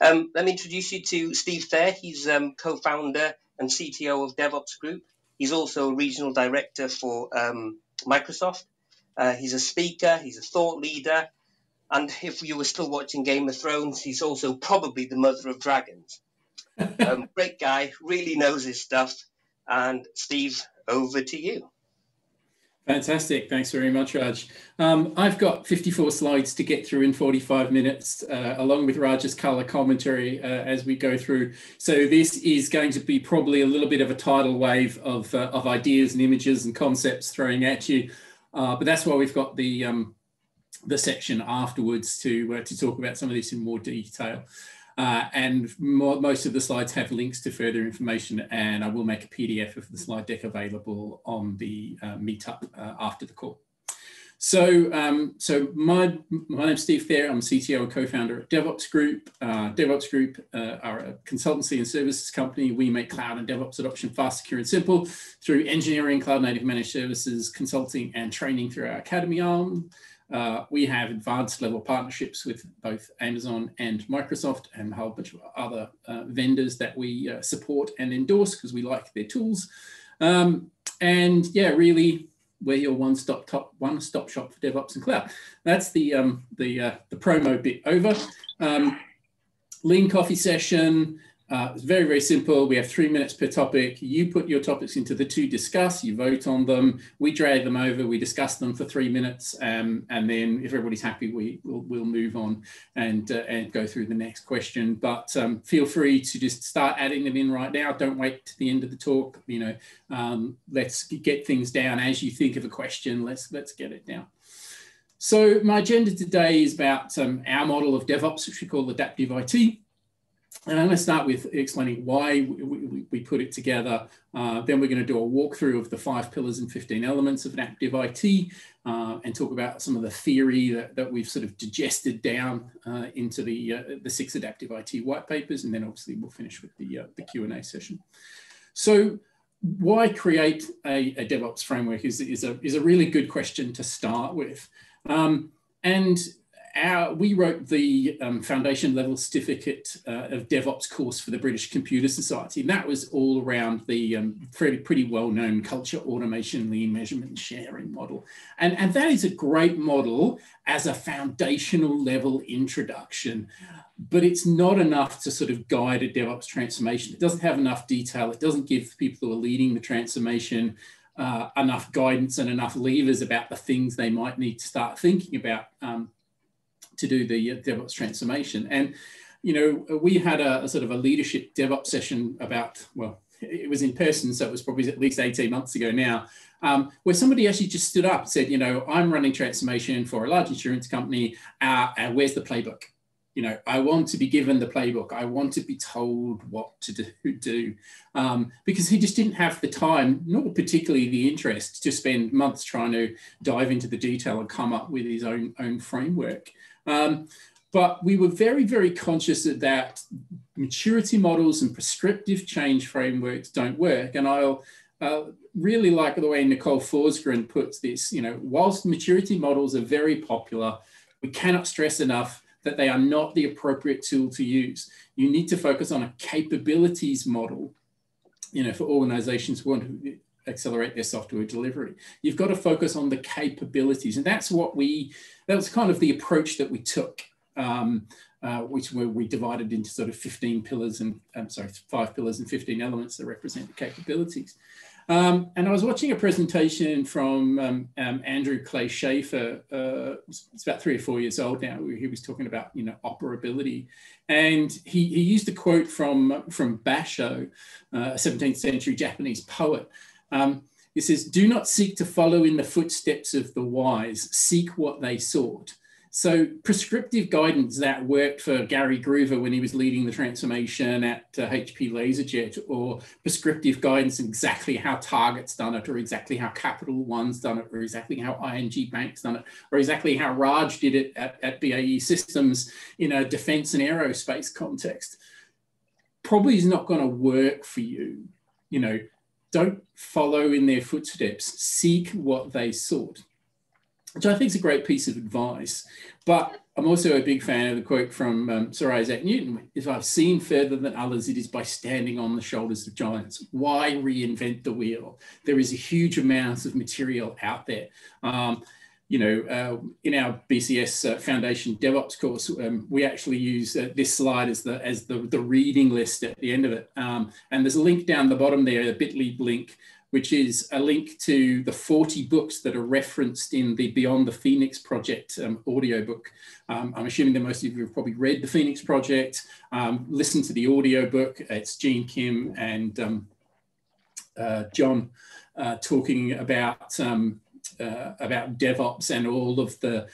Let me introduce you to Steve Thair. He's co-founder and CTO of DevOps Group. He's also a regional director for Microsoft. He's a speaker, he's a thought leader, and if you were still watching Game of Thrones, he's also probably the mother of dragons. Great guy, really knows his stuff. And Steve, over to you. Fantastic. Thanks very much, Raj. I've got 54 slides to get through in 45 minutes, along with Raj's color commentary as we go through. So this is going to be probably a little bit of a tidal wave of ideas and images and concepts throwing at you. But that's why we've got the section afterwards to talk about some of this in more detail. And most of the slides have links to further information, and I will make a PDF of the slide deck available on the meetup after the call. So, my name's Steve Thair. I'm CTO and co-founder at DevOps Group. DevOps Group are a consultancy and services company. We make cloud and DevOps adoption fast, secure, and simple through engineering, cloud-native managed services, consulting, and training through our academy arm. We have advanced level partnerships with both Amazon and Microsoft and a whole bunch of other vendors that we support and endorse because we like their tools. And yeah, really, we're your one-stop shop for DevOps and cloud. That's the promo bit over. Lean coffee session. It's very, very simple. We have 3 minutes per topic. You put your topics into the to discuss, you vote on them, we drag them over, we discuss them for 3 minutes, and then if everybody's happy, we'll move on and go through the next question. But feel free to just start adding them in right now. Don't wait to the end of the talk. You know, let's get things down as you think of a question. Let's get it down. So my agenda today is about our model of DevOps, which we call AdaptiveIT. And I'm going to start with explaining why we put it together. Then we're going to do a walkthrough of the 5 pillars and 15 elements of AdaptiveIT and talk about some of the theory that we've sort of digested down into the 6 AdaptiveIT white papers. And then obviously we'll finish with the Q&A session. So why create a DevOps framework is a really good question to start with. We wrote the foundation level certificate of DevOps course for the British Computer Society. And that was all around the pretty well-known culture automation, lean measurement, and sharing model. And that is a great model as a foundational level introduction, but it's not enough to sort of guide a DevOps transformation. It doesn't have enough detail. It doesn't give people who are leading the transformation enough guidance and enough levers about the things they might need to start thinking about to do the DevOps transformation. And, you know, we had a sort of a leadership DevOps session about, well, it was in person, so it was probably at least 18 months ago now, where somebody actually just stood up and said, you know, I'm running transformation for a large insurance company, and where's the playbook? You know, I want to be given the playbook. I want to be told what to do, because he just didn't have the time, nor particularly the interest, to spend months trying to dive into the detail and come up with his own framework. But we were very, very conscious that maturity models and prescriptive change frameworks don't work. And I'll really like the way Nicole Forsgren puts this. You know, whilst maturity models are very popular, we cannot stress enough that they are not the appropriate tool to use. You need to focus on a capabilities model, you know, for organizations who want to accelerate their software delivery. You've got to focus on the capabilities. And that's that was kind of the approach that we took, which we divided into sort of 15 pillars and 5 pillars and 15 elements that represent the capabilities. And I was watching a presentation from Andrew Clay Schaefer. It's about 3 or 4 years old now. He was talking about, you know, operability, and he used a quote from Basho, a 17th century Japanese poet. It says, "Do not seek to follow in the footsteps of the wise, seek what they sought." So prescriptive guidance that worked for Gary Groover when he was leading the transformation at HP LaserJet, or prescriptive guidance exactly how Target's done it, or exactly how Capital One's done it, or exactly how ING Bank's done it, or exactly how Raj did it at BAE Systems in a defense and aerospace context, probably is not going to work for you. You know, don't follow in their footsteps, seek what they sought. which I think is a great piece of advice. But I'm also a big fan of the quote from Sir Isaac Newton: if I've seen further than others, it is by standing on the shoulders of giants. Why reinvent the wheel? There is a huge amount of material out there. In our BCS Foundation DevOps course, we actually use this slide as the reading list at the end of it. And there's a link down the bottom there, a bit.ly link, which is a link to the 40 books that are referenced in the Beyond the Phoenix Project audiobook. I'm assuming that most of you have probably read the Phoenix Project, listened to the audiobook. It's Gene Kim and John talking about DevOps and all of the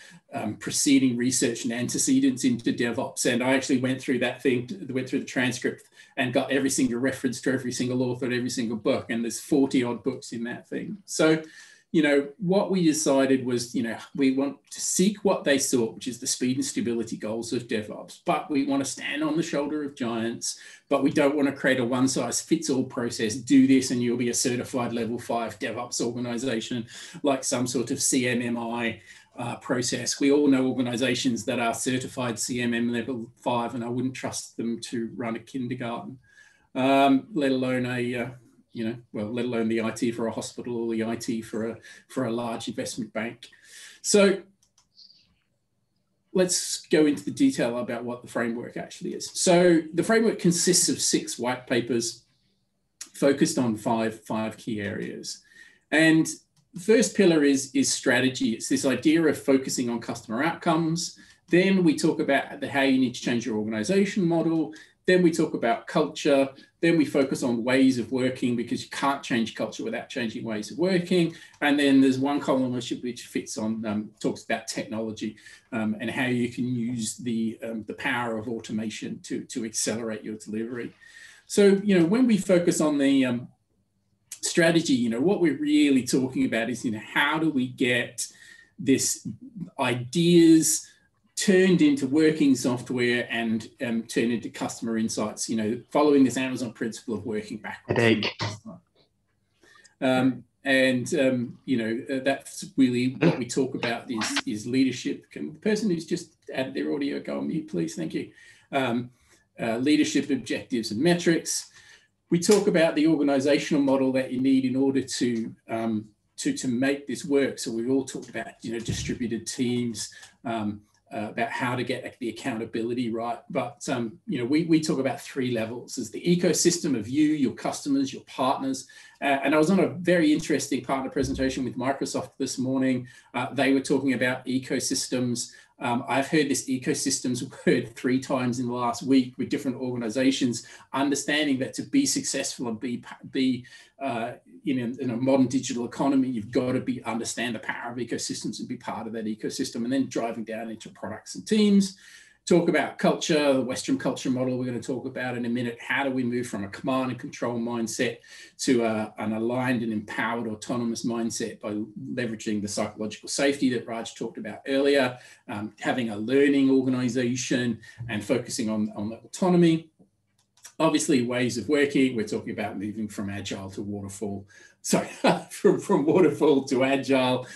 preceding research and antecedents into DevOps. And I actually went through that thing, went through the transcript and got every single reference to every single author, every single book. And there's 40 odd books in that thing. So, what we decided was, we want to seek what they sought, which is the speed and stability goals of DevOps, but we want to stand on the shoulder of giants, but we don't want to create a one size fits all process. Do this and you'll be a certified level 5 DevOps organization, like some sort of CMMI process. We all know organizations that are certified CMM level 5, and I wouldn't trust them to run a kindergarten, let alone let alone the IT for a hospital or the IT for a large investment bank. So let's go into the detail about what the framework actually is. So the framework consists of 6 white papers focused on five key areas. And the first pillar is strategy. It's this idea of focusing on customer outcomes. Then we talk about how you need to change your organization model. Then we talk about culture. Then we focus on ways of working, because you can't change culture without changing ways of working. And then there's one column which fits on, talks about technology and how you can use the power of automation to accelerate your delivery. So, when we focus on the strategy, what we're really talking about is, how do we get this ideas turned into working software and turned into customer insights, following this Amazon principle of working backwards. That's really what we talk about is leadership. Can the person who's just added their audio go on mute, please? Thank you. Leadership, objectives and metrics. We talk about the organizational model that you need in order to make this work. So we've all talked about, distributed teams, about how to get the accountability right. But, we talk about 3 levels. There's the ecosystem of you, your customers, your partners. And I was on a very interesting partner presentation with Microsoft this morning. They were talking about ecosystems. I've heard this ecosystems word 3 times in the last week with different organizations, understanding that to be successful and be in a modern digital economy, you've got to understand the power of ecosystems and be part of that ecosystem, and then driving down into products and teams. Talk about culture, the Western culture model we're going to talk about in a minute. How do we move from a command and control mindset to an aligned and empowered autonomous mindset by leveraging the psychological safety that Raj talked about earlier, having a learning organization and focusing on autonomy. Obviously, ways of working, we're talking about moving from agile to waterfall. Sorry, from waterfall to agile,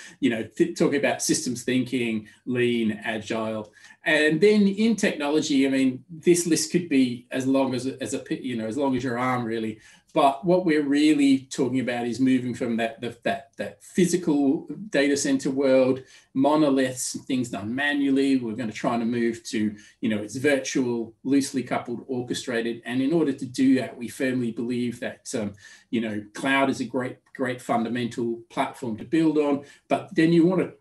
talking about systems thinking, lean, agile. And then in technology, this list could be as long as your arm, really. But what we're really talking about is moving from that physical data center world, monoliths, and things done manually. We're going to try to move to, it's virtual, loosely coupled, orchestrated. And in order to do that, we firmly believe that, cloud is a great fundamental platform to build on. But then you want to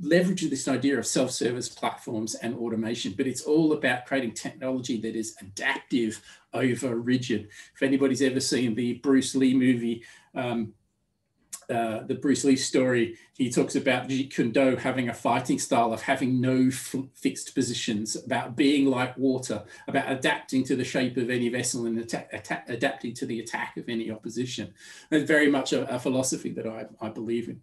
leverage this idea of self-service platforms and automation. But it's all about creating technology that is adaptive over rigid. If anybody's ever seen the Bruce Lee movie, the Bruce Lee story, he talks about Jeet Kune Do having a fighting style of having no fixed positions, about being like water, about adapting to the shape of any vessel and adapting to the attack of any opposition. It's very much a philosophy that I believe in.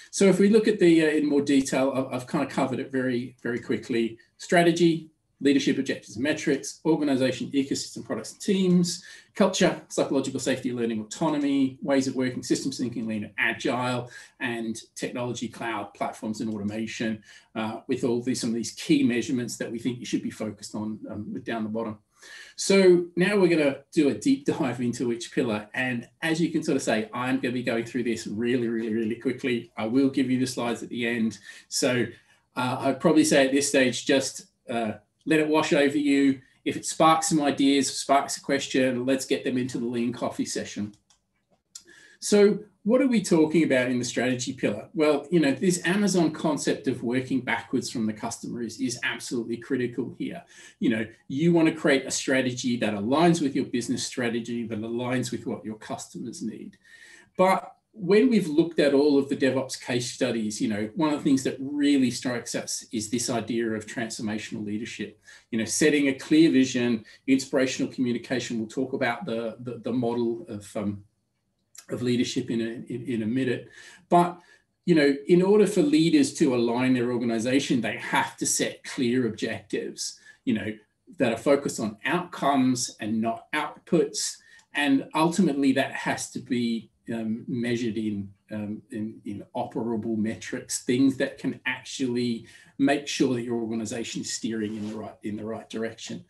So if we look at in more detail, I've kind of covered it very, very quickly. Strategy, leadership objectives and metrics, organization, ecosystem, products and teams, culture, psychological safety, learning, autonomy, ways of working, systems thinking, lean and agile, and technology, cloud, platforms and automation, with all these, some of these key measurements that we think you should be focused on down the bottom. So now we're going to do a deep dive into each pillar. And as you can sort of say, I'm going to be going through this really quickly. I will give you the slides at the end. So I'd probably say at this stage, just let it wash over you. If it sparks some ideas, sparks a question, let's get them into the lean coffee session. So what are we talking about in the strategy pillar? Well, you know, this Amazon concept of working backwards from the customer is absolutely critical here. You know, you want to create a strategy that aligns with your business strategy, that aligns with what your customers need. But when we've looked at all of the DevOps case studies, you know, one of the things that really strikes us is this idea of transformational leadership. You know, setting a clear vision, inspirational communication. We'll talk about the model of leadership in a minute. But, you know, in order for leaders to align their organization, they have to set clear objectives, you know, that are focused on outcomes and not outputs. And ultimately that has to be measured in operable metrics, things that can actually make sure that your organization is steering in the right direction.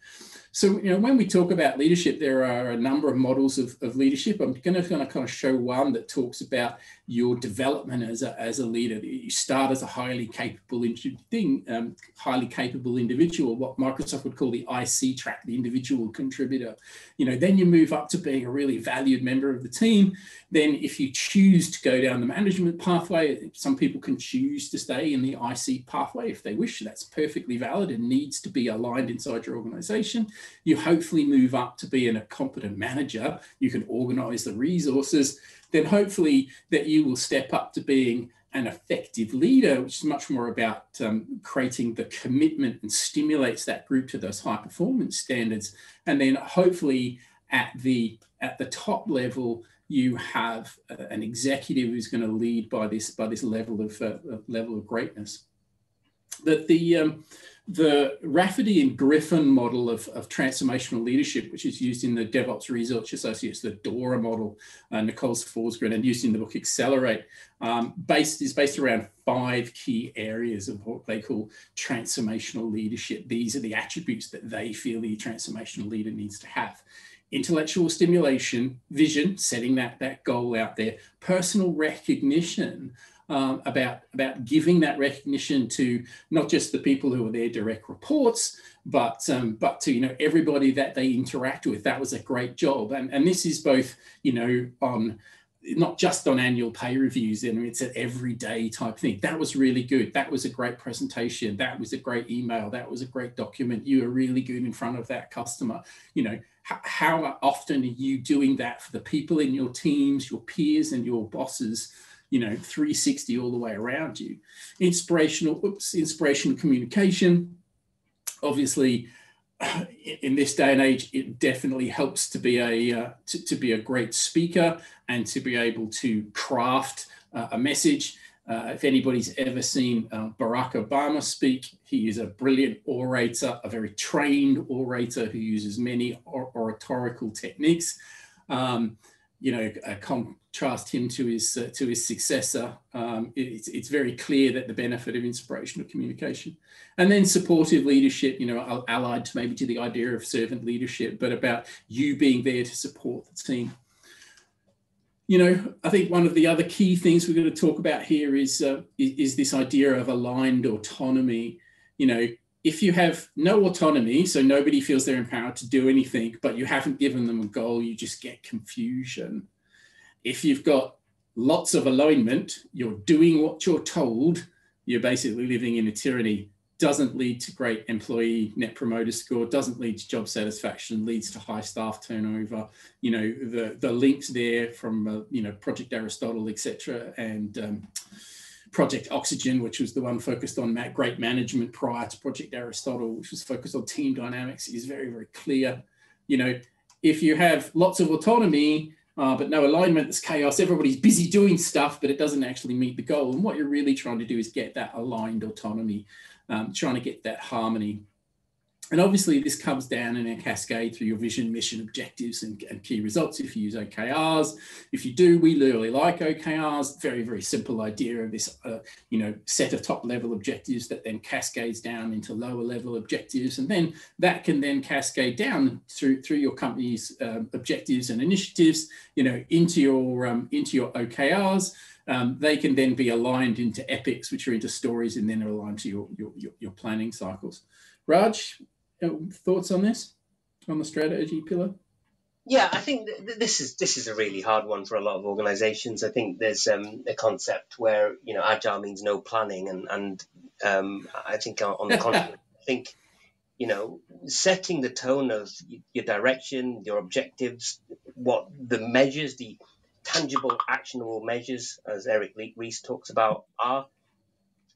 So, you know, when we talk about leadership, there are a number of models of leadership. I'm going to kind of show one that talks about your development as a leader. You start as a highly capable individual, what Microsoft would call the IC track, the individual contributor. You know, then you move up to being a really valued member of the team. Then if you choose to go down the management pathway, some people can choose to stay in the IC pathway if they wish. That's perfectly valid and needs to be aligned inside your organization. You hopefully move up to being a competent manager. You can organize the resources. Then hopefully that you will step up to being an effective leader, which is much more about creating the commitment and stimulates that group to those high performance standards. And then hopefully at the top level, you have an executive who's going to lead by this level of greatness. That the Rafferty and Griffin model of transformational leadership, which is used in the DevOps Research Associates, the DORA model, Nicole Forsgren, and used in the book Accelerate, is based around 5 key areas of what they call transformational leadership. These are the attributes that they feel the transformational leader needs to have. Intellectual stimulation, vision, setting that goal out there, personal recognition, about giving that recognition to not just the people who are their direct reports, but to, you know, everybody that they interact with. That was a great job, and this is both, you know, on not just on annual pay reviews, and it's an everyday type thing. That was really good. That was a great presentation. That was a great email. That was a great document. You were really good in front of that customer. You know, how often are you doing that for the people in your teams, your peers, and your bosses? You know, 360 all the way around you. Inspirational communication. Obviously, in this day and age, it definitely helps to be a great speaker and to be able to craft a message. If anybody's ever seen Barack Obama speak, he is a brilliant orator, a very trained orator who uses many oratorical techniques. You know, contrast him to his successor. It's very clear that the benefit of inspirational communication, and then supportive leadership, you know, allied to maybe to the idea of servant leadership, but about you being there to support the team. You know, I think one of the other key things we're going to talk about here is this idea of aligned autonomy. You know, if you have no autonomy, so nobody feels they're empowered to do anything, but you haven't given them a goal, you just get confusion. If you've got lots of alignment, you're doing what you're told, you're basically living in a tyranny. Doesn't lead to great employee net promoter score, doesn't lead to job satisfaction, leads to high staff turnover. You know, the links there from, you know, Project Aristotle, etc., and Project Oxygen, which was the one focused on great management prior to Project Aristotle, which was focused on team dynamics, is very, very clear. You know, if you have lots of autonomy, but no alignment, there's chaos, everybody's busy doing stuff, but it doesn't actually meet the goal. And what you're really trying to do is get that aligned autonomy, trying to get that harmony. And obviously this comes down in a cascade through your vision, mission, objectives, and key results if you use OKRs. If you do, we really like OKRs. Very, very simple idea of this, set of top level objectives that then cascades down into lower level objectives. And then that can then cascade down through your company's objectives and initiatives, into your OKRs. They can then be aligned into epics, which are into stories, and then are aligned to your planning cycles. Raj, thoughts on this, on the strategy pillar? Yeah, I think this is a really hard one for a lot of organisations. I think there's a concept where agile means no planning, and I think on the contrary, I think setting the tone of your direction, your objectives, what the measures, the tangible, actionable measures, as Eric Ries talks about, are.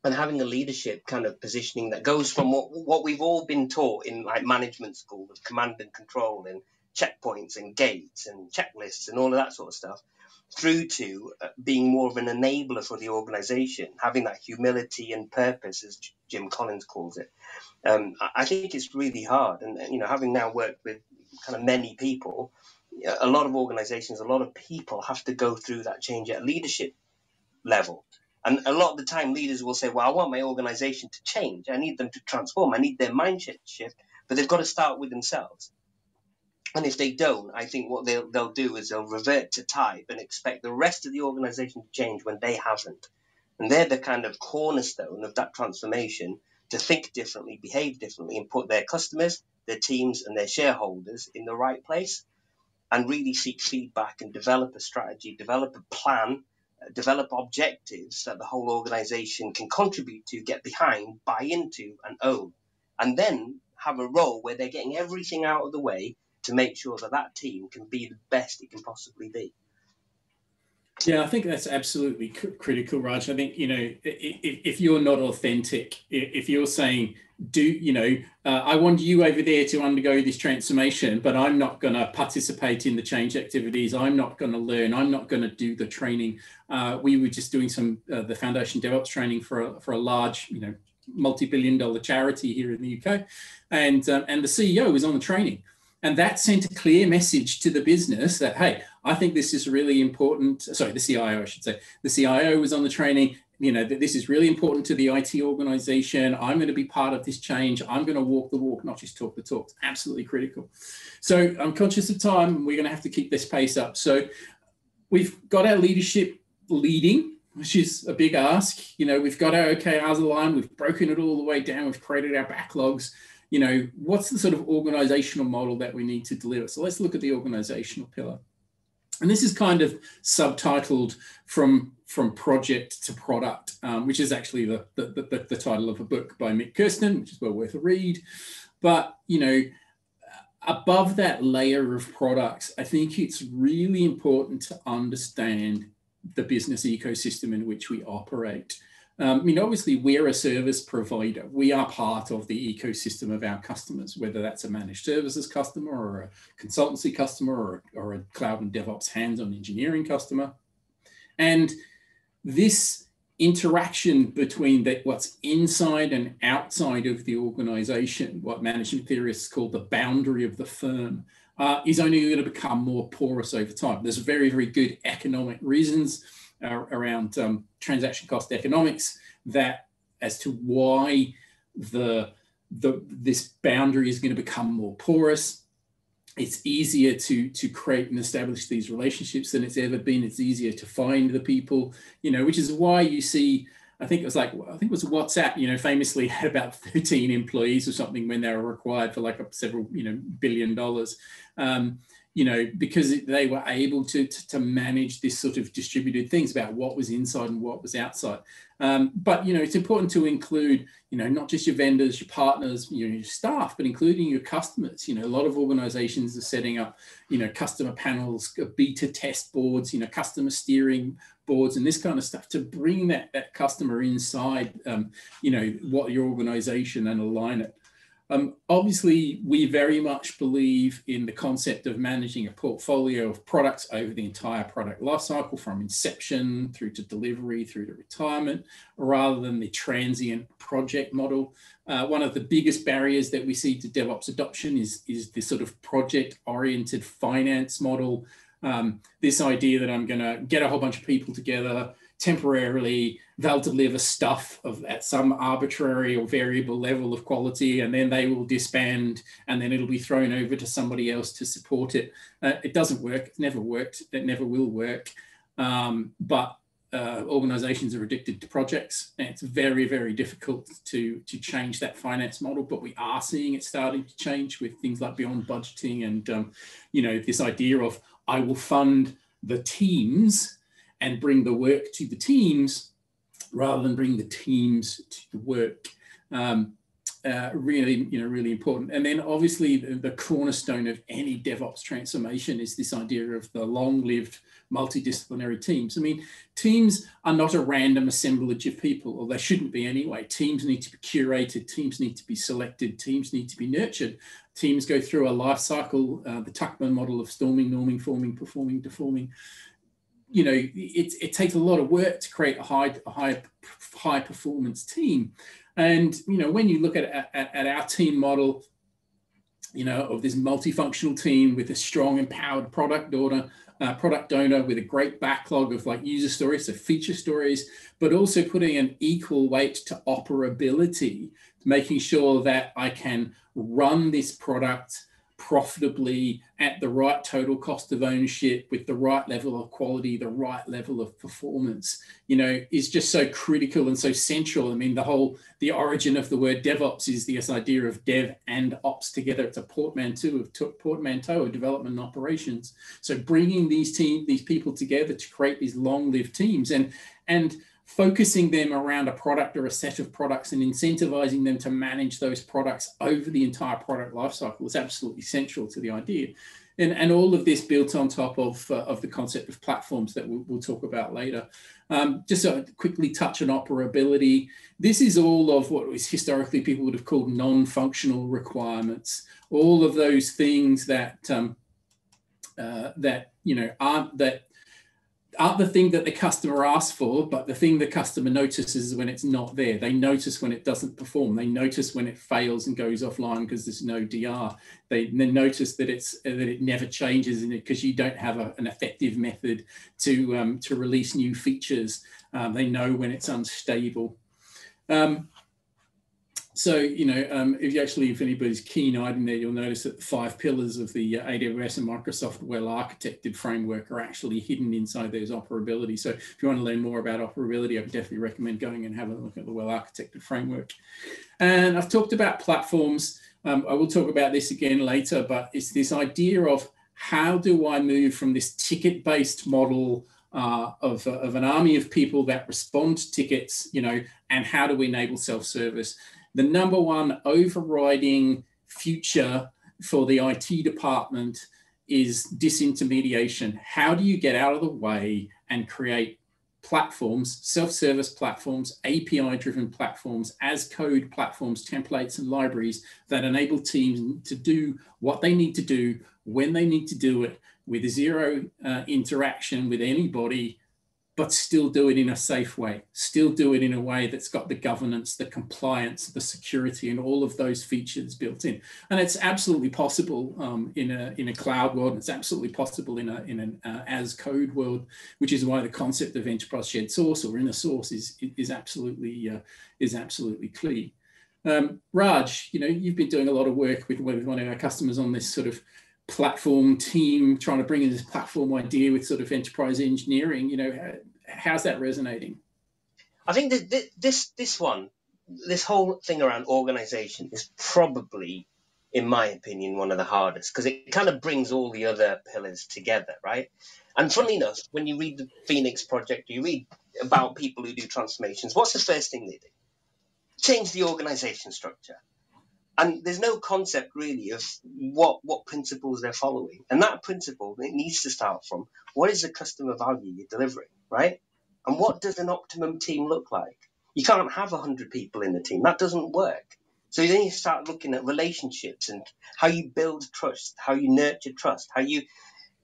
And having a leadership kind of positioning that goes from what we've all been taught in like management school of command and control and checkpoints and gates and checklists and all of that sort of stuff, through to being more of an enabler for the organization, having that humility and purpose, as Jim Collins calls it. I think it's really hard. And, having now worked with kind of many people, a lot of organizations, a lot of people have to go through that change at leadership level. And a lot of the time, leaders will say, well, I want my organization to change. I need them to transform. I need their mindset shift. But they've got to start with themselves. And if they don't, I think what they'll do is they'll revert to type and expect the rest of the organization to change when they haven't. And they're the kind of cornerstone of that transformation, to think differently, behave differently, and put their customers, their teams, and their shareholders in the right place, and really seek feedback and develop a strategy, develop a plan, develop objectives that the whole organization can contribute to, get behind, buy into, and own. And then have a role where they're getting everything out of the way to make sure that that team can be the best it can possibly be. Yeah, I think that's absolutely critical, Raj. I think, if you're not authentic, if you're saying, I want you over there to undergo this transformation, but I'm not going to participate in the change activities. I'm not going to learn. I'm not going to do the training. We were just doing the Foundation DevOps training for a large, multi-billion-dollar charity here in the UK. And the CEO was on the training. And that sent a clear message to the business that, hey, I think this is really important. Sorry, the CIO, I should say. The CIO was on the training, that this is really important to the IT organization. I'm going to be part of this change. I'm going to walk the walk, not just talk the talk. It's absolutely critical. So I'm conscious of time. We're going to have to keep this pace up. So we've got our leadership leading, which is a big ask. We've got our OKRs aligned. We've broken it all the way down. We've created our backlogs. What's the sort of organizational model that we need to deliver? So let's look at the organizational pillar. And this is kind of subtitled from project to product, which is actually the title of a book by Mick Kirsten, which is well worth a read. But, above that layer of products, I think it's really important to understand the business ecosystem in which we operate. Obviously, we're a service provider. We are part of the ecosystem of our customers, whether that's a managed services customer or a consultancy customer or a cloud and DevOps hands-on engineering customer. And this interaction between what's inside and outside of the organization, what management theorists call the boundary of the firm, is only going to become more porous over time. There's very, very good economic reasons around transaction cost economics that as to why this boundary is going to become more porous. It's easier to create and establish these relationships than it's ever been. It's easier to find the people, which is why you see, I think it was WhatsApp, famously had about 13 employees or something when they were required for like several, $1 billion. Because they were able to manage this sort of distributed things about what was inside and what was outside. But, it's important to include, not just your vendors, your partners, your staff, but including your customers. A lot of organizations are setting up, customer panels, beta test boards, customer steering boards and this kind of stuff to bring that customer inside, what your organization and align it. Obviously, we very much believe in the concept of managing a portfolio of products over the entire product lifecycle, from inception through to delivery, through to retirement, rather than the transient project model. One of the biggest barriers that we see to DevOps adoption is this sort of project-oriented finance model. This idea that I'm going to get a whole bunch of people together temporarily, they'll deliver stuff at some arbitrary or variable level of quality, and then they will disband, and then it'll be thrown over to somebody else to support it. It doesn't work. It's never worked. It never will work. But organizations are addicted to projects, and it's very, very difficult to change that finance model. But we are seeing it starting to change with things like beyond budgeting and this idea of, I will fund the teams and bring the work to the teams rather than bring the teams to the work. Really important. And then obviously the cornerstone of any DevOps transformation is this idea of the long-lived multidisciplinary teams. I mean, teams are not a random assemblage of people, or they shouldn't be anyway. Teams need to be curated, teams need to be selected, teams need to be nurtured. Teams go through a life cycle, the Tuckman model of storming, norming, forming, performing, deforming. It takes a lot of work to create a high performance team. And, when you look at our team model, of this multifunctional team with a strong empowered product owner with a great backlog of user stories, so feature stories, but also putting an equal weight to operability, making sure that I can run this product profitably at the right total cost of ownership with the right level of quality, the right level of performance, is just so critical and so central. I mean, the origin of the word DevOps is this idea of dev and ops together. It's a portmanteau of development and operations. So bringing these people together to create these long-lived teams and focusing them around a product or a set of products and incentivizing them to manage those products over the entire product lifecycle is absolutely central to the idea. And all of this built on top of the concept of platforms that we'll talk about later. Just to quickly touch on operability, this is all of what was historically people would have called non-functional requirements. All of those things that aren't the thing that the customer asks for, but the thing the customer notices when it's not there. They notice when it doesn't perform. They notice when it fails and goes offline because there's no DR. They notice that it never changes in it because you don't have an effective method to release new features. They know when it's unstable. If anybody's keen-eyed in there, you'll notice that the 5 pillars of the AWS and Microsoft well-architected framework are actually hidden inside those operability. So if you want to learn more about operability, I would definitely recommend going and having a look at the well-architected framework. And I've talked about platforms. I will talk about this again later, but it's this idea of how do I move from this ticket-based model of an army of people that respond to tickets, and how do we enable self-service? The number one overriding future for the IT department is disintermediation. How do you get out of the way and create platforms, self-service platforms, API-driven platforms, as code platforms, templates, and libraries that enable teams to do what they need to do when they need to do it with zero interaction with anybody, but still do it in a safe way, still do it in a way that's got the governance, the compliance, the security, and all of those features built in. And it's absolutely possible in a cloud world. It's absolutely possible in an as code world, which is why the concept of enterprise shared source or inner source is absolutely key. Raj, you've been doing a lot of work with one of our customers on this sort of platform team, trying to bring in this platform idea with sort of enterprise engineering. How's that resonating? I think that this whole thing around organization is probably, in my opinion, one of the hardest, because it kind of brings all the other pillars together, right? And funnily enough, when you read the Phoenix Project, you read about people who do transformations, what's the first thing they do? Change the organization structure. And there's no concept really of what principles they're following. And that principle, it needs to start from, what is the customer value you're delivering, right? And what does an optimum team look like? You can't have 100 people in the team. That doesn't work. So then you start looking at relationships and how you build trust, how you nurture trust, how you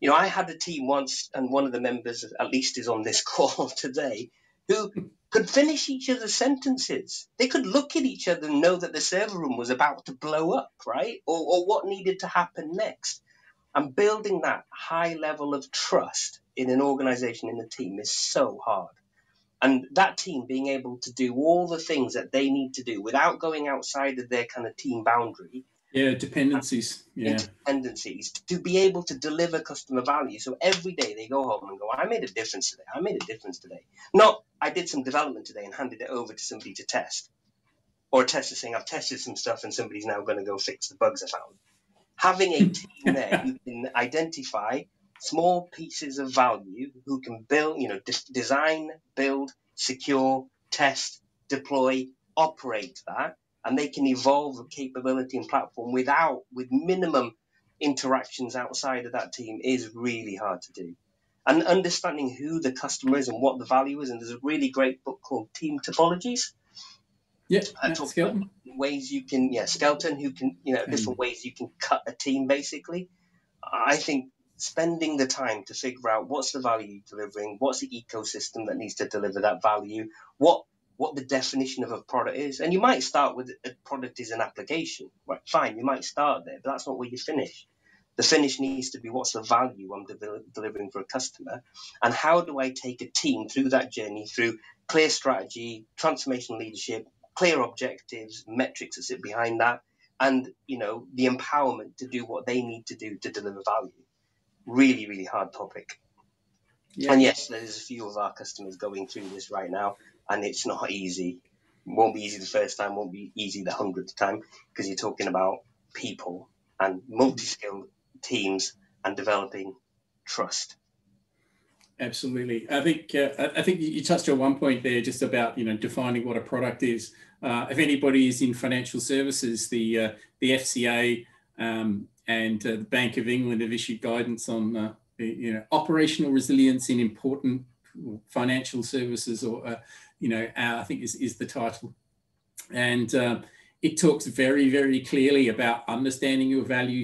I had a team once, and one of the members at least is on this call today, who could finish each other's sentences. They could look at each other and know that the server room was about to blow up, right? Or what needed to happen next. And building that high level of trust in an organization, in a team, is so hard. And that team being able to do all the things that they need to do without going outside of their kind of team boundary. Yeah, dependencies. Yeah. Interdependencies to be able to deliver customer value. So every day they go home and go, I made a difference today. I made a difference today. Not, I did some development today and handed it over to somebody to test. Or a tester saying, I've tested some stuff and somebody's now going to go fix the bugs I found. Having a team there who can identify small pieces of value, who can build, design, build, secure, test, deploy, operate that, and they can evolve the capability and platform with minimum interactions outside of that team, is really hard to do. And understanding who the customer is and what the value is, and there's a really great book called Team Topologies. Yeah, Skeleton. Ways you can, Skeleton, who can, different ways you can cut a team, basically. I think spending the time to figure out what's the value you're delivering, what's the ecosystem that needs to deliver that value, what the definition of a product is. And you might start with a product is an application, right? Fine, you might start there, but that's not where you finish. The finish needs to be what's the value I'm delivering for a customer, and how do I take a team through that journey through clear strategy, transformational leadership, clear objectives, metrics that sit behind that, and the empowerment to do what they need to do to deliver value. Really, really hard topic. Yeah. And yes, there's a few of our customers going through this right now, and it's not easy. It won't be easy the first time, won't be easy the 100th time, because you're talking about people and multi-skilled teams and developing trust. Absolutely. I think you touched on one point there, just about defining what a product is. If anybody is in financial services, the FCA and the Bank of England have issued guidance on operational resilience in important financial services, or I think is the title, and it talks very, very clearly about understanding your value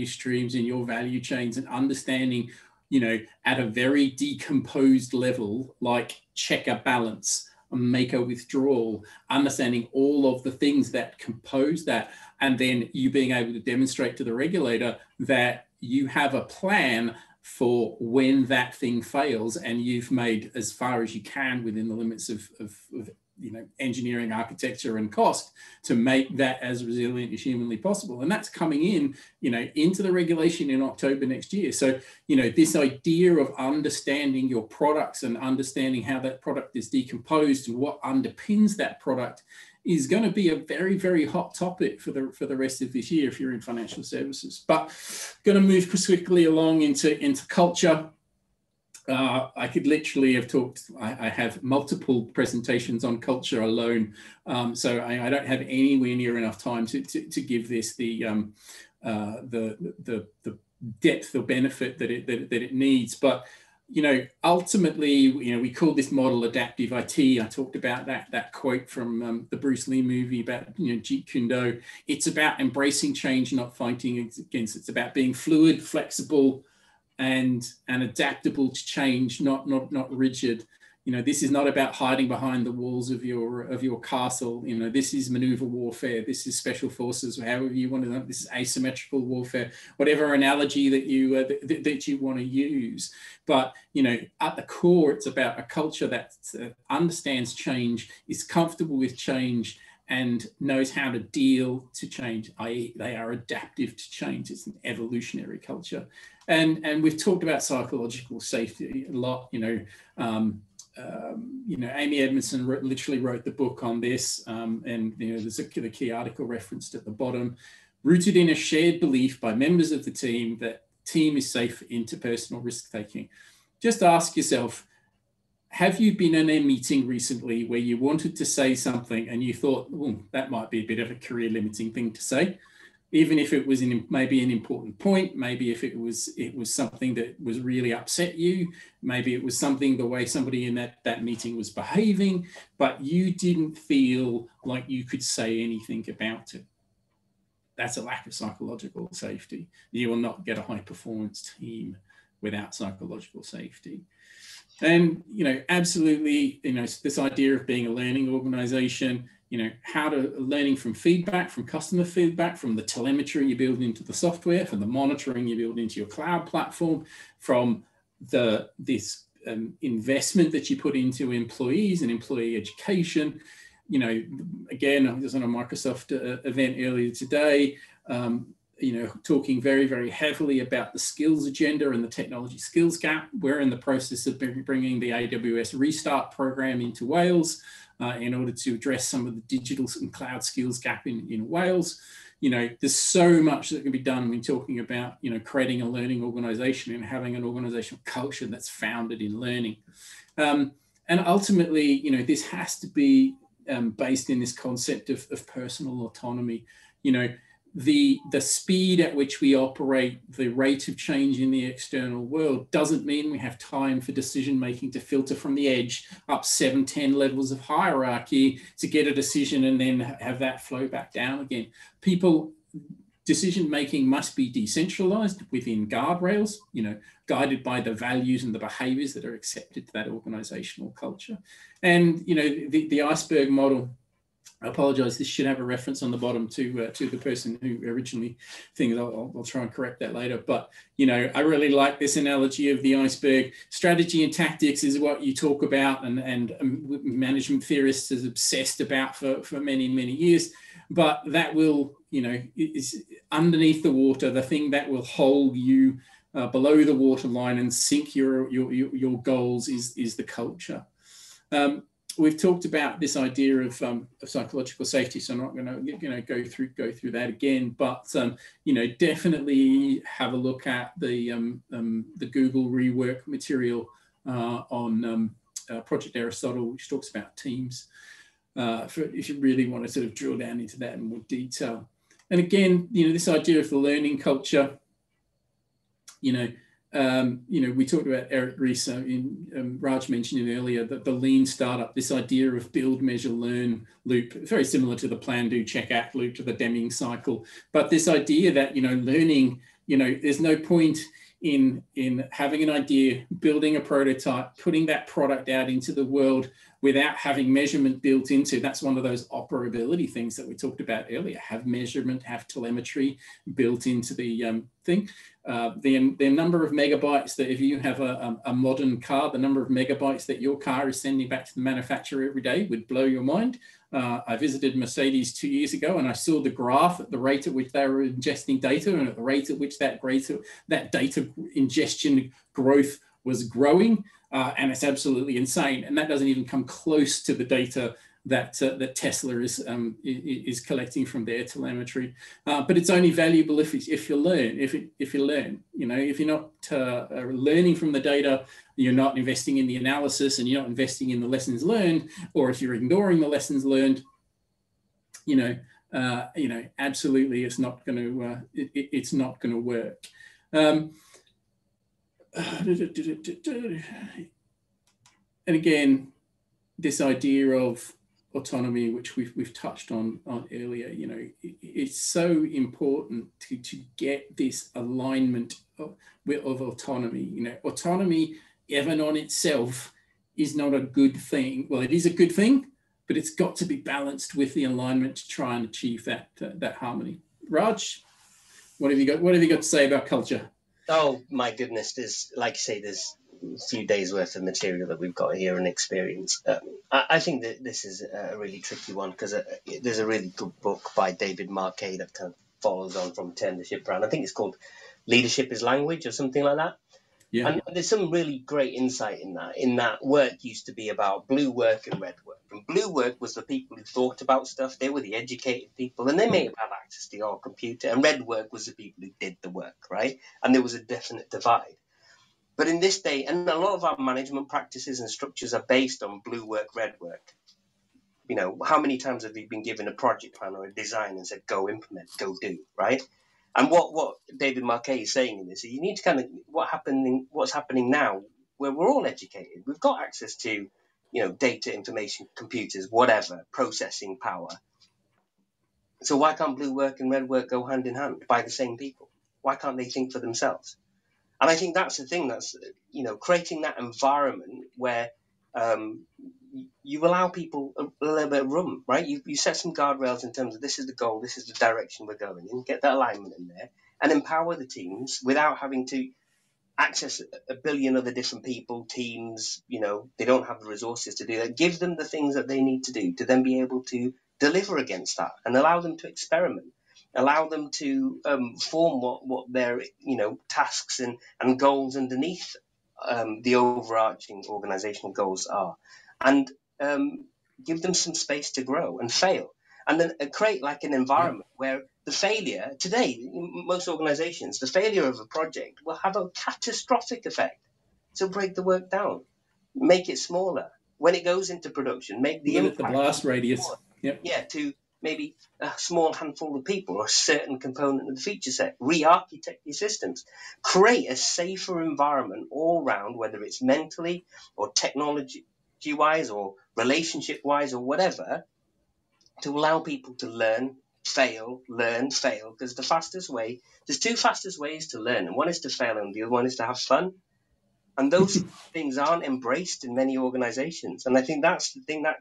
streams in your value chains, and understanding at a very decomposed level, like check a balance, make a withdrawal, understanding all of the things that compose that, and then you being able to demonstrate to the regulator that you have a plan for when that thing fails, and you've made as far as you can within the limits of engineering, architecture, and cost to make that as resilient as humanly possible. And that's coming in, into the regulation in October next year. So, this idea of understanding your products and understanding how that product is decomposed and what underpins that product is going to be a very, very hot topic for the rest of this year if you're in financial services. But going to move quickly along into culture. I could literally have talked, I have multiple presentations on culture alone, so I don't have anywhere near enough time to give this the depth or benefit that it needs. But ultimately, we call this model AdaptiveIT. I talked about that quote from the Bruce Lee movie about Jeet Kune Do. It's about embracing change, not fighting against it. It's about being fluid, flexible, and adaptable to change, not rigid. This is not about hiding behind the walls of your castle. This is maneuver warfare. This is special forces, however you want to know. This is asymmetrical warfare, whatever analogy that you want to use. But at the core, it's about a culture that understands change, is comfortable with change, and knows how to deal to change, i.e. they are adaptive to change. It's an evolutionary culture. And we've talked about psychological safety a lot. Amy Edmondson literally wrote the book on this, and there's the key article referenced at the bottom. Rooted in a shared belief by members of the team that the team is safe for interpersonal risk-taking. Just ask yourself, have you been in a meeting recently where you wanted to say something and you thought, that might be a bit of a career-limiting thing to say? even if it was maybe an important point, maybe if it was something that was really upset you, maybe it was something the way somebody in that meeting was behaving, but you didn't feel like you could say anything about it. That's a lack of psychological safety. You will not get a high performance team without psychological safety. And, absolutely, this idea of being a learning organization, learning from feedback, from customer feedback, from the telemetry you build into the software, from the monitoring you build into your cloud platform, from this investment that you put into employees and employee education. Again, I was on a Microsoft event earlier today, talking very, very heavily about the skills agenda and the technology skills gap. We're in the process of bringing the AWS Restart program into Wales in order to address some of the digital and cloud skills gap in Wales. There's so much that can be done when talking about, creating a learning organization and having an organizational culture that's founded in learning. And ultimately, this has to be based in this concept of personal autonomy. The speed at which we operate, the rate of change in the external world doesn't mean we have time for decision making to filter from the edge up 7-10 levels of hierarchy to get a decision and then have that flow back down again. Decision making must be decentralized within guardrails, guided by the values and the behaviors that are accepted to that organizational culture. And the iceberg model, I apologize, this should have a reference on the bottom to the person who originally thinks. I'll try and correct that later. But, I really like this analogy of the iceberg. Strategy and tactics is what you talk about and management theorists is obsessed about for many, many years. But that will, is underneath the water, the thing that will hold you below the waterline and sink your goals is the culture. We've talked about this idea of psychological safety, so I'm not going to go through that again. But definitely have a look at the Google rework material on Project Aristotle, which talks about teams. If you really want to sort of drill down into that in more detail. And again, this idea of the learning culture. We talked about Eric Ries, Raj mentioned it earlier, that the lean startup, this idea of build, measure, learn loop, very similar to the plan, do, check, act loop, to the Deming cycle. But this idea that, learning, there's no point in having an idea, building a prototype, putting that product out into the world without having measurement built into. That's one of those operability things that we talked about earlier. Have measurement, have telemetry built into the thing. The number of megabytes that if you have a modern car, the number of megabytes that your car is sending back to the manufacturer every day would blow your mind. I visited Mercedes 2 years ago and I saw the graph at the rate at which they were ingesting data and at the rate at which that data ingestion growth was growing. And it's absolutely insane. And that doesn't even come close to the data that Tesla is collecting from their telemetry. But it's only valuable if you learn. If you learn, if you're not learning from the data, you're not investing in the analysis, and you're not investing in the lessons learned, or if you're ignoring the lessons learned, absolutely, it's not going to it's not going to work. And again, this idea of autonomy, which we've touched on earlier, it's so important to get this alignment of autonomy. Autonomy, even on itself, is not a good thing. Well, it is a good thing, but it's got to be balanced with the alignment to try and achieve that harmony. Raj, what have you got to say about culture? Oh my goodness, there's, like you say, there's a few days worth of material that we've got here and experience. I think that this is a really tricky one because there's a really good book by David Marquet that kind of follows on from Turn the Ship Around. I think it's called Leadership is Language or something like that. Yeah. And there's some really great insight in that work used to be about blue work and red work. And blue work was the people who thought about stuff. They were the educated people, and they may have access to your computer. And red work was the people who did the work, right? And there was a definite divide. But in this day, and a lot of our management practices and structures are based on blue work, red work. You know, how many times have you been given a project plan or a design and said, go implement, go do, right? And what David Marquet is saying in this is you need to kind of what's happening now, where we're all educated. We've got access to, you know, data, information, computers, whatever, processing power. So why can't blue work and red work go hand in hand by the same people? Why can't they think for themselves? And I think that's the thing, that's, you know, creating that environment where you allow people a little bit of room, right? You set some guardrails in terms of this is the goal, this is the direction we're going in, get that alignment in there, and empower the teams without having to access a billion other different people, teams. You know, they don't have the resources to do that. Give them the things that they need to do to then be able to deliver against that, and allow them to experiment, allow them to form what their, you know, tasks and goals underneath the overarching organizational goals are, and give them some space to grow and fail, and then create like an environment where the failure today, in most organizations, the failure of a project will have a catastrophic effect. So break the work down, make it smaller. When it goes into production, make the limit impact the blast radius. Yep. Yeah, to maybe a small handful of people or a certain component of the feature set. Re-architect your systems. Create a safer environment all round, whether it's mentally or technology-wise or relationship-wise or whatever, to allow people to learn, fail, because the fastest way, there's two fastest ways to learn, and one is to fail and the other one is to have fun. And those things aren't embraced in many organizations. And I think that's the thing, that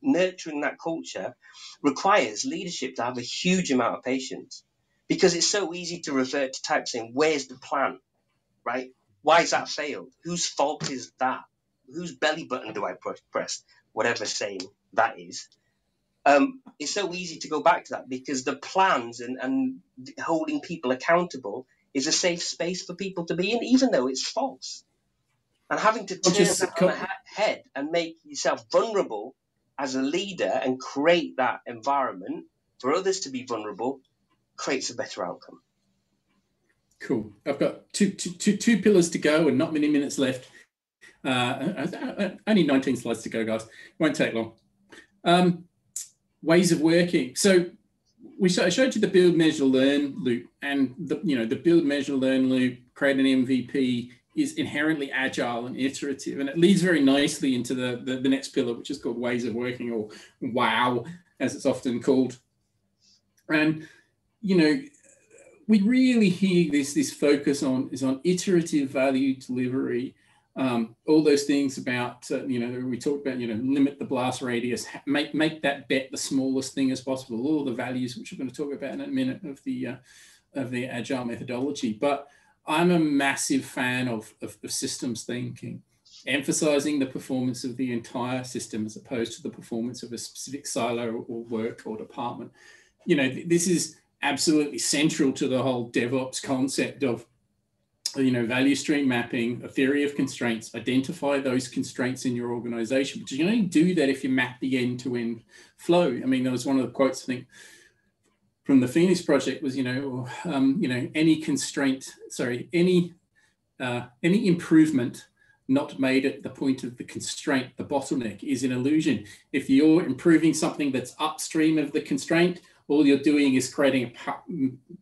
nurturing that culture requires leadership to have a huge amount of patience, because it's so easy to revert to type saying, where's the plan, right? Why is that failed? Whose fault is that? Whose belly button do I press? Whatever saying that is. It's so easy to go back to that, because the plans and holding people accountable is a safe space for people to be in, even though it's false. And having to turn that on the head and make yourself vulnerable as a leader and create that environment for others to be vulnerable creates a better outcome. Cool. I've got two pillars to go and not many minutes left. Only 19 slides to go, guys. Won't take long. Ways of working. So I showed you the build, measure, learn loop, and the build, measure, learn loop, create an MVP is inherently agile and iterative, and it leads very nicely into the next pillar, which is called ways of working, or WOW, as it's often called. And we really hear this focus on iterative value delivery. All those things about we talked about limit the blast radius, make that bet the smallest thing as possible. All the values which we're going to talk about in a minute of the agile methodology. But I'm a massive fan of systems thinking, emphasizing the performance of the entire system as opposed to the performance of a specific silo or work or department. This is absolutely central to the whole DevOps concept of value stream mapping, a theory of constraints. Identify those constraints in your organization, but you can only do that if you map the end-to-end flow. I mean, there was one of the quotes, I think, from the Phoenix project was, any constraint, any improvement not made at the point of the constraint, the bottleneck, is an illusion. If you're improving something that's upstream of the constraint, all you're doing is creating a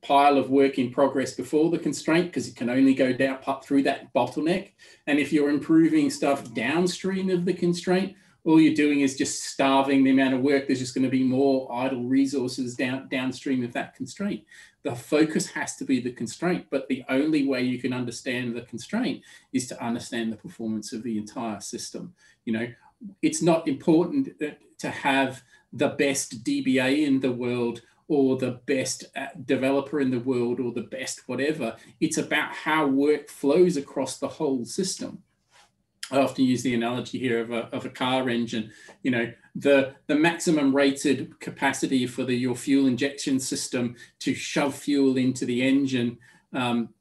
pile of work in progress before the constraint, because it can only go down through that bottleneck. And if you're improving stuff downstream of the constraint, all you're doing is just starving the amount of work. There's just going to be more idle resources downstream of that constraint. The focus has to be the constraint, but the only way you can understand the constraint is to understand the performance of the entire system. It's not important to have the best DBA in the world or the best developer in the world or the best whatever. It's about how work flows across the whole system. I often use the analogy here of a car engine. The maximum rated capacity for your fuel injection system to shove fuel into the engine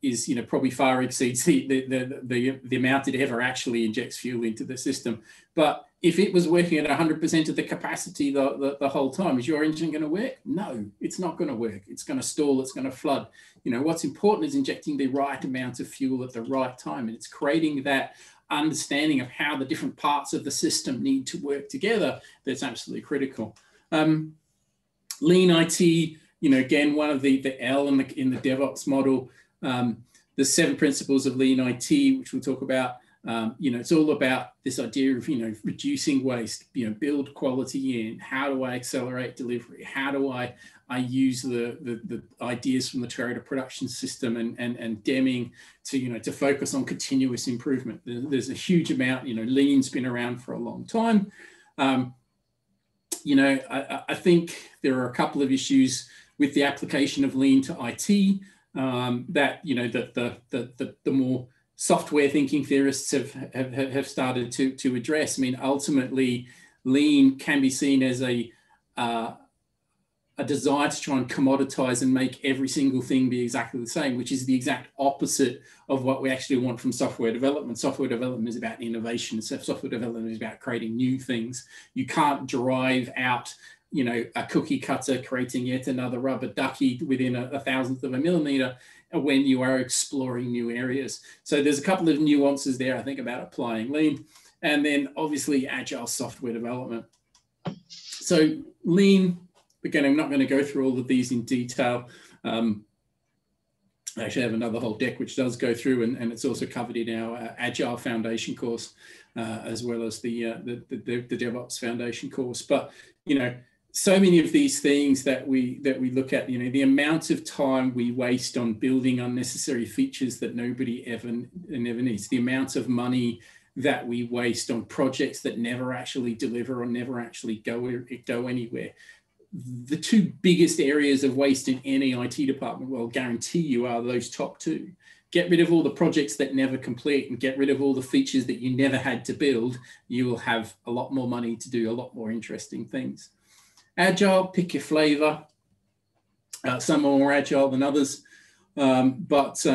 is probably far exceeds the amount it ever actually injects fuel into the system. But if it was working at 100% of the capacity the whole time, is your engine going to work? No, it's not going to work. It's going to stall. It's going to flood. What's important is injecting the right amount of fuel at the right time, and it's creating that understanding of how the different parts of the system need to work together that's absolutely critical. Lean IT, again, one of the L in the DevOps model, the 7 principles of Lean IT, which we'll talk about. It's all about this idea of, reducing waste, build quality in. How do I accelerate delivery? How do I use the ideas from the Toyota production system and Deming to focus on continuous improvement? There's a huge amount, Lean's been around for a long time. I think there are a couple of issues with the application of Lean to IT that the more software thinking theorists have started to address. I mean, ultimately, Lean can be seen as a desire to try and commoditize and make every single thing be exactly the same, which is the exact opposite of what we actually want from software development. Software development is about innovation. Software development is about creating new things. You can't drive out a cookie cutter creating yet another rubber ducky within a thousandth of a millimeter when you are exploring new areas. So there's a couple of nuances there, I think, about applying Lean. And then obviously agile software development. So Lean, again, I'm not going to go through all of these in detail. I actually have another whole deck which does go through, and it's also covered in our Agile Foundation course, as well as the DevOps Foundation course. But, so many of these things that we look at, the amount of time we waste on building unnecessary features that nobody ever needs, the amount of money that we waste on projects that never actually deliver or never actually go anywhere. The 2 biggest areas of waste in any IT department, well, I'll guarantee you, are those top 2. Get rid of all the projects that never complete and get rid of all the features that you never had to build. You will have a lot more money to do a lot more interesting things. Agile, pick your flavor. Some are more agile than others, but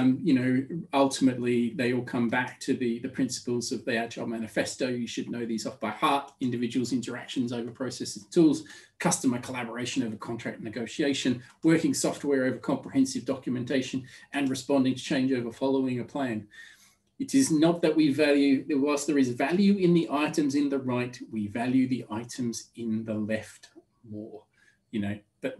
ultimately they all come back to the principles of the Agile Manifesto. You should know these off by heart. Individuals' interactions over processes and tools, customer collaboration over contract negotiation, working software over comprehensive documentation, and responding to change over following a plan. It is not that we value, whilst there is value in the items in the right, we value the items in the left more, but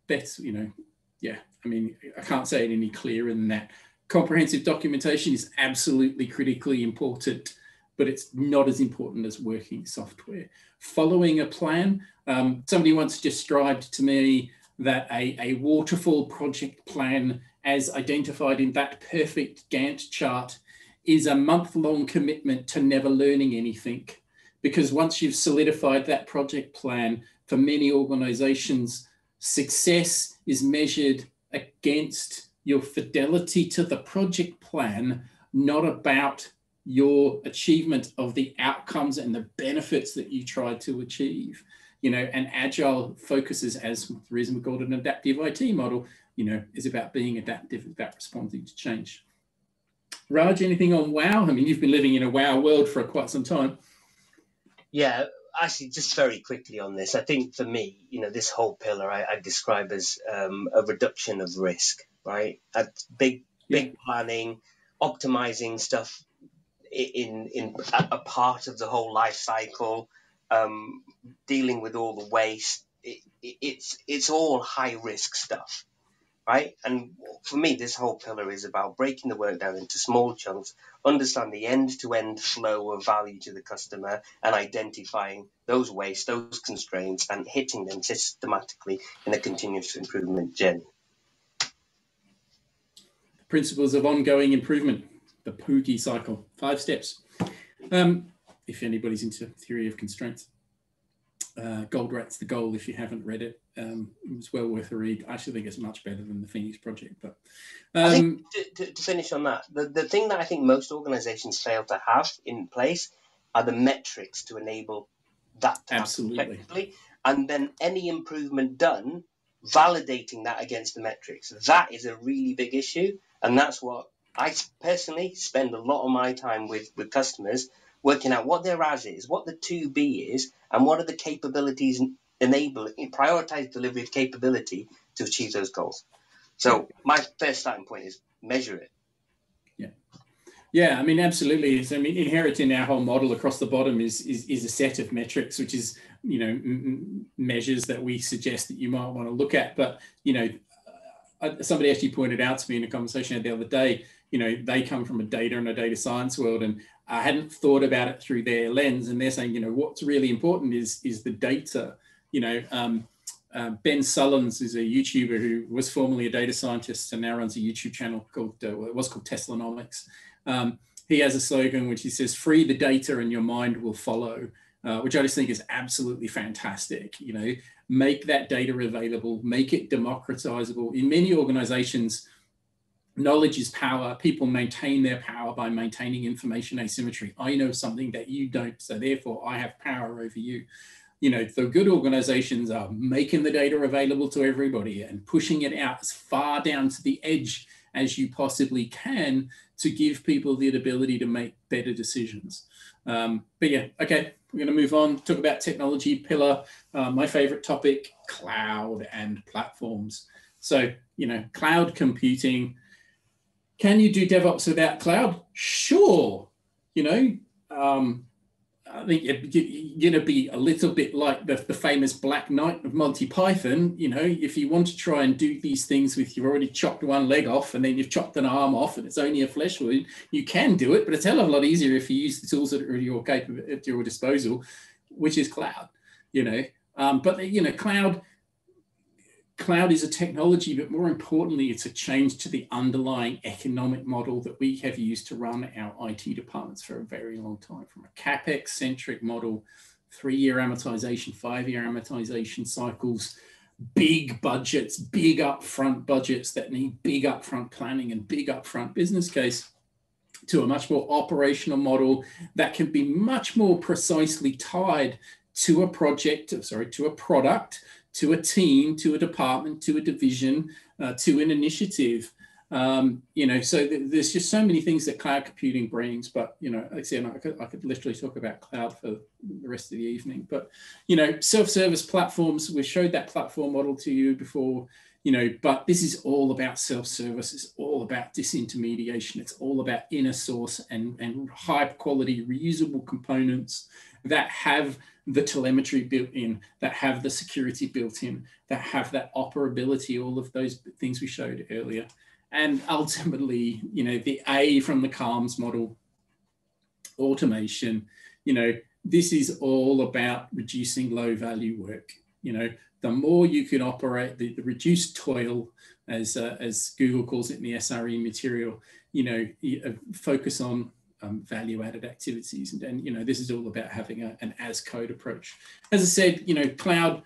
that's, yeah, I mean, I can't say it any clearer than that. Comprehensive documentation is absolutely critically important, but it's not as important as working software. Following a plan, somebody once described to me that a waterfall project plan, as identified in that perfect Gantt chart, is a month-long commitment to never learning anything. Because once you've solidified that project plan, for many organizations, success is measured against your fidelity to the project plan, not about your achievement of the outcomes and the benefits that you tried to achieve. And Agile focuses, as the reason we called it an adaptive IT model, is about being adaptive, about responding to change. Raj, anything on WOW? I mean, you've been living in a WOW world for quite some time. Yeah, actually, just very quickly on this, I think for me, this whole pillar I describe as a reduction of risk, right? Big planning, optimizing stuff in a part of the whole life cycle, dealing with all the waste. It's all high risk stuff, right? And for me, this whole pillar is about breaking the work down into small chunks, understand the end-to-end flow of value to the customer, and identifying those wastes, those constraints, and hitting them systematically in a continuous improvement journey. Principles of ongoing improvement, the POOGI cycle, 5 steps. If anybody's into theory of constraints. Goldratt's The Goal, if you haven't read it. It's well worth a read. I actually think it's much better than the Phoenix Project. But I think to finish on that, the thing that I think most organizations fail to have in place are the metrics to enable that to happen effectively. And then any improvement done, validating that against the metrics. That is a really big issue. And that's what I personally spend a lot of my time with customers, working out what their as is, what the to be is, and what are the capabilities prioritize delivery of capability to achieve those goals. So my first starting point is measure it. Yeah. Yeah, I mean, absolutely. So, I mean, inherent in our whole model across the bottom is a set of metrics, which is, you know, measures that we suggest that you might want to look at. But, you know, somebody actually pointed out to me in a conversation the other day, you know, they come from a data and a data science world, and I hadn't thought about it through their lens. And they're saying, you know, what's really important is the data. You know, Ben Sullins is a YouTuber who was formerly a data scientist and now runs a YouTube channel called, well, it was called Teslanomics. He has a slogan which he says, "Free the data and your mind will follow," which I just think is absolutely fantastic. You know, make that data available, make it democratizable. In many organizations, knowledge is power. People maintain their power by maintaining information asymmetry. I know something that you don't, so therefore I have power over you. You know, the good organizations are making the data available to everybody and pushing it out as far down to the edge as you possibly can to give people the ability to make better decisions. But yeah, okay, we're going to move on, talk about technology pillar. My favorite topic, cloud and platforms. So, you know, cloud computing. Can you do DevOps without cloud? Sure. You know, I think you're going to be a little bit like the famous Black Knight of Monty Python. You know, if you want to try and do these things with, you've already chopped one leg off and then you've chopped an arm off and it's only a flesh wound, you can do it, but it's a hell of a lot easier if you use the tools that are at your disposal, which is cloud, you know. But, you know, cloud is a technology, but more importantly, it's a change to the underlying economic model that we have used to run our IT departments for a very long time. From a CapEx-centric model, 3-year amortization, 5-year amortization cycles, big budgets, big upfront budgets that need big upfront planning and big upfront business case, to a much more operational model that can be much more precisely tied to a project, to a product, to a team, to a department, to a division, to an initiative. You know, so there's just so many things that cloud computing brings. But, you know, like I said, I could literally talk about cloud for the rest of the evening. But, you know, self-service platforms, we showed that platform model to you before, you know, but this is all about self-service. It's all about disintermediation. It's all about inner source and high quality reusable components that have the telemetry built in, that have the security built in, that have that operability, all of those things we showed earlier. And ultimately, you know, the A from the CALMS model, automation, you know, this is all about reducing low value work. You know, the more you can operate, the reduced toil, as Google calls it in the SRE material, you know, focus on value-added activities, and you know, this is all about having an as-code approach. As I said, you know, cloud,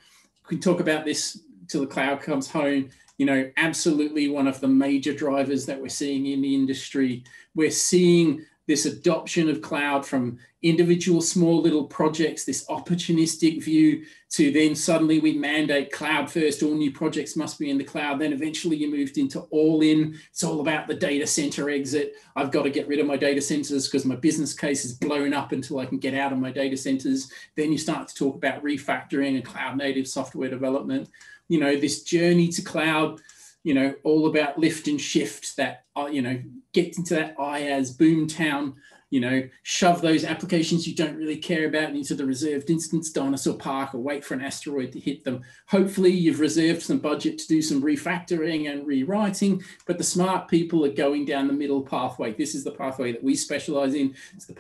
we can talk about this till the cloud comes home. You know, absolutely one of the major drivers that we're seeing in the industry. We're seeing this adoption of cloud from individual small little projects, this opportunistic view, to then suddenly we mandate cloud first, all new projects must be in the cloud. Then eventually you moved into all in. It's all about the data center exit. I've got to get rid of my data centers because my business case is blown up until I can get out of my data centers. Then you start to talk about refactoring and cloud native software development. You know, this journey to cloud, you know, all about lift and shift, that, you know, get into that IaaS boom town, you know, shove those applications you don't really care about into the reserved instance dinosaur park, or wait for an asteroid to hit them. Hopefully you've reserved some budget to do some refactoring and rewriting, but the smart people are going down the middle pathway. This is the pathway that we specialize in. It's the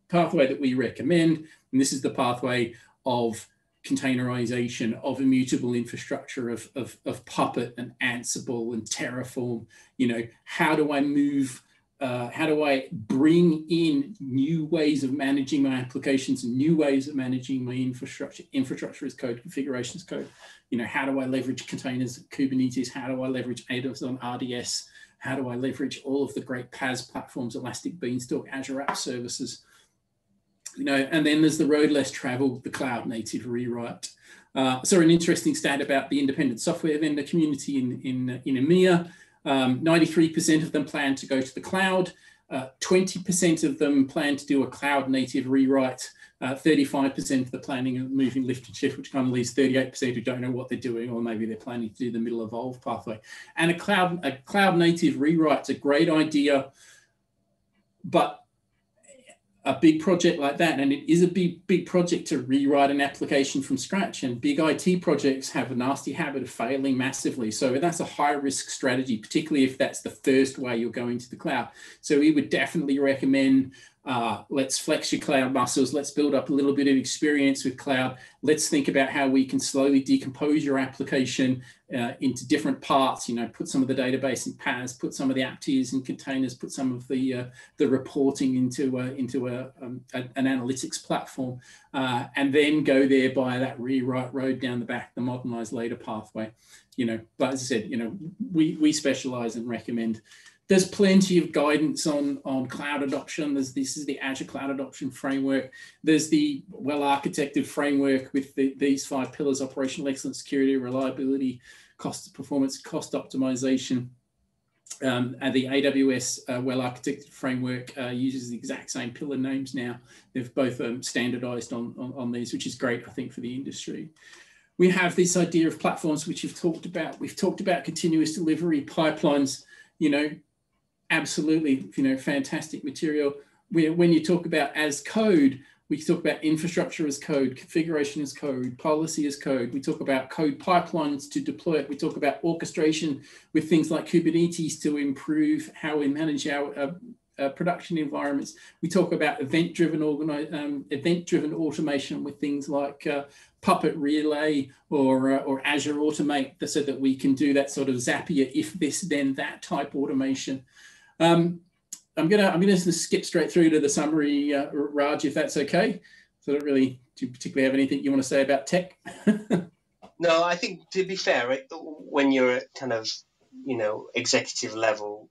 pathway that we recommend. And this is the pathway of containerization, of immutable infrastructure, of Puppet and Ansible and Terraform. You know, how do I move, how do I bring in new ways of managing my applications and new ways of managing my infrastructure as code, configuration as code? You know, how do I leverage containers, Kubernetes? How do I leverage AWS on RDS? How do I leverage all of the great PaaS platforms, Elastic Beanstalk, Azure App Services? You know, and then there's the road less traveled, the cloud native rewrite. So an interesting stat about the independent software vendor community in EMEA. 93% of them plan to go to the cloud. 20% of them plan to do a cloud native rewrite. 35% of the planning of moving lift and shift, which kind of leaves 38% who don't know what they're doing, or maybe they're planning to do the middle evolve pathway. And a cloud native rewrite's a great idea But a big project like that, and it is a big project to rewrite an application from scratch, and big IT projects have a nasty habit of failing massively. So that's a high risk strategy, particularly if that's the first way you're going to the cloud. So we would definitely recommend, let's flex your cloud muscles. Let's build up a little bit of experience with cloud. Let's think about how we can slowly decompose your application into different parts. Put some of the database in PaaS, put some of the app tiers in containers, put some of the reporting into an analytics platform, and then go there by that rewrite road down the back, the modernize later pathway. But as I said, we specialize and recommend. There's plenty of guidance on cloud adoption. This is the Azure Cloud Adoption Framework. There's the well-architected framework with these 5 pillars: operational excellence, security, reliability, cost performance, cost optimization. And the AWS well-architected framework uses the exact same pillar names now. They've both standardized on these, which is great, I think, for the industry. We have this idea of platforms, which we've talked about. We've talked about continuous delivery pipelines. Absolutely, fantastic material. When you talk about as code, we talk about infrastructure as code, configuration as code, policy as code. We talk about code pipelines to deploy it. We talk about orchestration with things like Kubernetes to improve how we manage our production environments. We talk about event-driven automation with things like Puppet Relay or Azure Automate, so that we can do that sort of Zapier, if this, then that type automation. I'm gonna skip straight through to the summary, Raj, if that's okay. So, do you particularly have anything you want to say about tech? No, I think, to be fair, when you're at kind of executive level,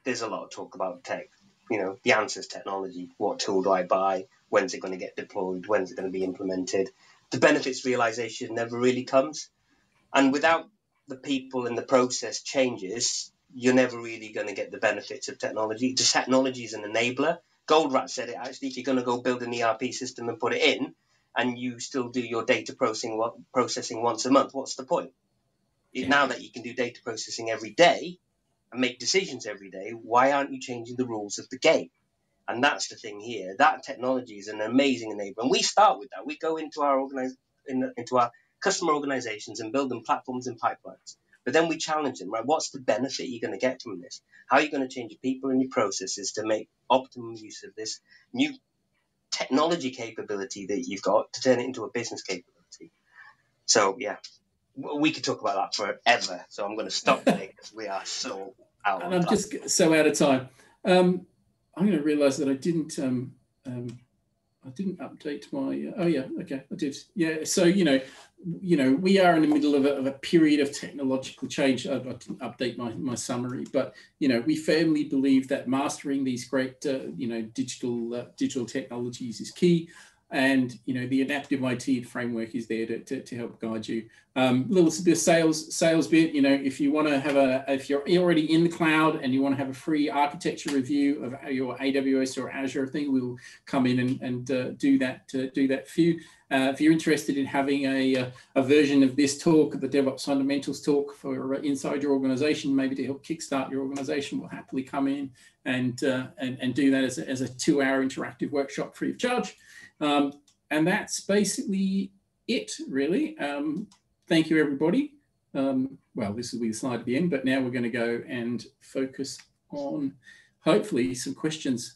there's a lot of talk about tech. The answer is technology. What tool do I buy? When's it going to get deployed? When's it going to be implemented? The benefits realization never really comes, and without the people and the process changes, you're never really going to get the benefits of technology. The technology is an enabler. Goldratt said it, actually. If you're going to go build an ERP system and put it in, and you still do your data processing once a month, what's the point? Now that you can do data processing every day and make decisions every day, why aren't you changing the rules of the game? And that's the thing here. That technology is an amazing enabler. And we start with that. We go into our into our customer organizations and build them platforms and pipelines. But then we challenge them, right? What's the benefit you're going to get from this? How are you going to change your people and your processes to make optimum use of this new technology capability that you've got to turn it into a business capability? So, yeah, we could talk about that forever. So I'm going to stop there because we are so out of time. I'm just so out of time. I'm going to realize that I didn't update my. Oh yeah, okay, I did. Yeah, so we are in the middle of a period of technological change. I didn't update my summary, but we firmly believe that mastering these great digital technologies is key. And the AdaptiveIT framework is there to help guide you. Little bit of sales bit. If you want to have if you're already in the cloud and you want to have a free architecture review of your AWS or Azure thing, we'll come in and do that for you. If you're interested in having a version of this talk, the DevOps Fundamentals talk for inside your organization, maybe to help kickstart your organization, we'll happily come in and do that as a 2-hour interactive workshop free of charge. And that's basically it, really. Thank you, everybody. Well, this will be the slide at the end, but now we're going to go and focus on, hopefully, some questions.